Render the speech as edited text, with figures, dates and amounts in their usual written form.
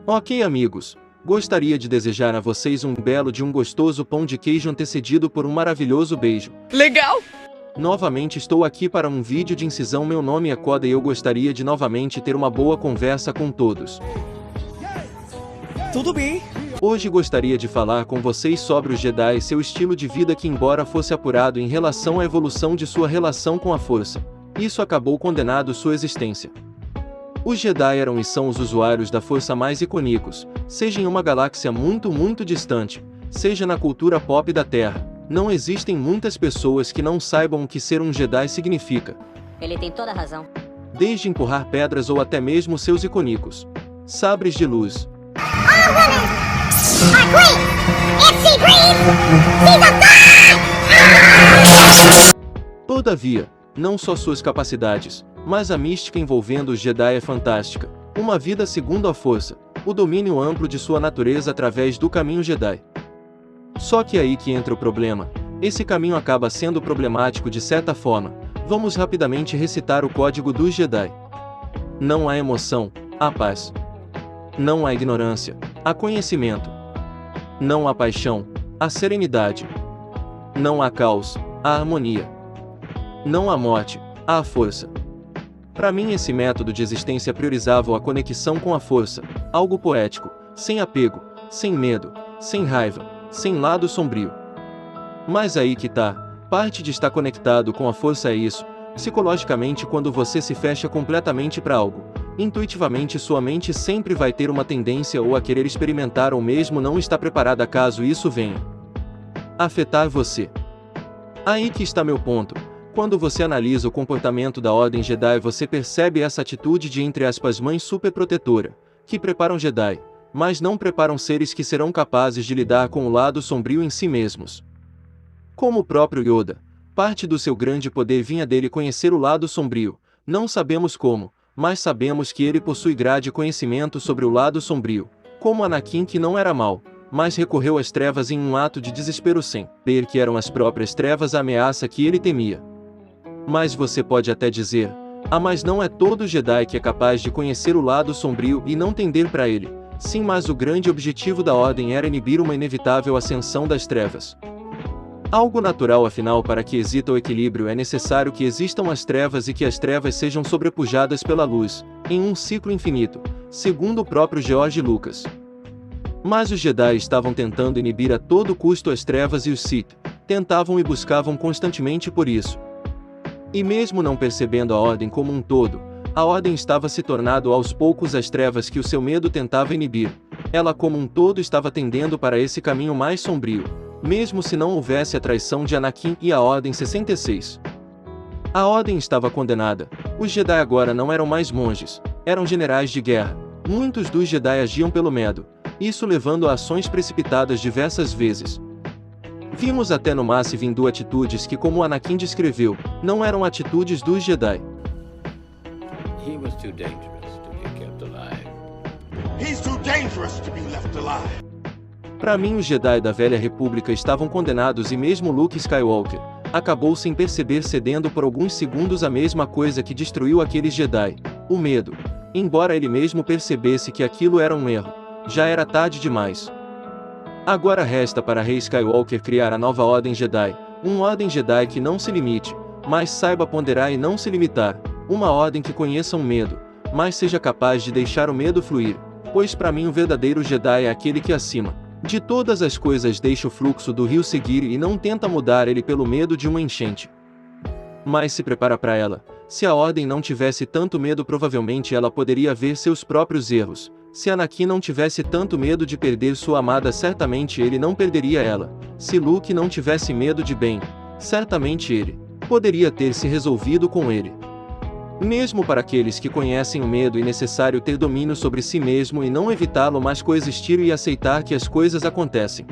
Ok, amigos, gostaria de desejar a vocês um belo de um gostoso pão de queijo antecedido por um maravilhoso beijo. Legal! Novamente estou aqui para um vídeo de incisão. Meu nome é Koda e eu gostaria de novamente ter uma boa conversa com todos. Tudo bem? Hoje gostaria de falar com vocês sobre os Jedi e seu estilo de vida que, embora fosse apurado em relação à evolução de sua relação com a Força, isso acabou condenado sua existência. Os Jedi eram e são os usuários da Força mais icônicos, seja em uma galáxia muito distante, seja na cultura pop da Terra. Não existem muitas pessoas que não saibam o que ser um Jedi significa. Ele tem toda a razão. Desde empurrar pedras ou até mesmo seus icônicos sabres de luz. Todavia, não só suas capacidades, mas a mística envolvendo os Jedi é fantástica. Uma vida segundo a Força, o domínio amplo de sua natureza através do caminho Jedi. Só que é aí que entra o problema. Esse caminho acaba sendo problemático de certa forma. Vamos rapidamente recitar o código dos Jedi. Não há emoção, há paz. Não há ignorância, há conhecimento. Não há paixão, há serenidade. Não há caos, há harmonia. Não há morte, há a força. Para mim esse método de existência priorizava a conexão com a força, algo poético, sem apego, sem medo, sem raiva, sem lado sombrio. Mas aí que tá, parte de estar conectado com a força é isso. Psicologicamente, quando você se fecha completamente para algo, intuitivamente sua mente sempre vai ter uma tendência ou a querer experimentar ou mesmo não está preparada caso isso venha afetar você. Aí que está meu ponto. Quando você analisa o comportamento da Ordem Jedi, você percebe essa atitude de, entre aspas, mãe superprotetora, que preparam Jedi, mas não preparam seres que serão capazes de lidar com o lado sombrio em si mesmos. Como o próprio Yoda, parte do seu grande poder vinha dele conhecer o lado sombrio. Não sabemos como, mas sabemos que ele possui grande conhecimento sobre o lado sombrio, como Anakin, que não era mau, mas recorreu às trevas em um ato de desespero sem ver que eram as próprias trevas a ameaça que ele temia. Mas você pode até dizer, mas não é todo Jedi que é capaz de conhecer o lado sombrio e não tender para ele. Sim, mas o grande objetivo da Ordem era inibir uma inevitável ascensão das trevas. Algo natural, afinal, para que exista o equilíbrio é necessário que existam as trevas e que as trevas sejam sobrepujadas pela luz, em um ciclo infinito, segundo o próprio George Lucas. Mas os Jedi estavam tentando inibir a todo custo as trevas e os Sith tentavam e buscavam constantemente por isso. E mesmo não percebendo a Ordem como um todo, a Ordem estava se tornando aos poucos as trevas que o seu medo tentava inibir. Ela como um todo estava tendendo para esse caminho mais sombrio, mesmo se não houvesse a traição de Anakin e a Ordem 66. A Ordem estava condenada. Os Jedi agora não eram mais monges, eram generais de guerra. Muitos dos Jedi agiam pelo medo, isso levando a ações precipitadas diversas vezes. Vimos até no Massive Windu atitudes que, como Anakin descreveu, não eram atitudes dos Jedi. He was too dangerous to be kept alive. He's too dangerous to be left alive. Para mim, os Jedi da Velha República estavam condenados e mesmo Luke Skywalker acabou sem perceber cedendo por alguns segundos a mesma coisa que destruiu aqueles Jedi, o medo. Embora ele mesmo percebesse que aquilo era um erro, já era tarde demais. Agora resta para Rey Skywalker criar a nova Ordem Jedi, uma Ordem Jedi que não se limite, mas saiba ponderar e não se limitar, uma Ordem que conheça o medo, mas seja capaz de deixar o medo fluir, pois para mim o verdadeiro Jedi é aquele que acima de todas as coisas deixa o fluxo do rio seguir e não tenta mudar ele pelo medo de uma enchente, mas se prepara para ela. Se a Ordem não tivesse tanto medo, provavelmente ela poderia ver seus próprios erros. Se Anakin não tivesse tanto medo de perder sua amada, certamente ele não perderia ela. Se Luke não tivesse medo de Ben, certamente ele poderia ter se resolvido com ele. Mesmo para aqueles que conhecem o medo, é necessário ter domínio sobre si mesmo e não evitá-lo, mas coexistir e aceitar que as coisas acontecem.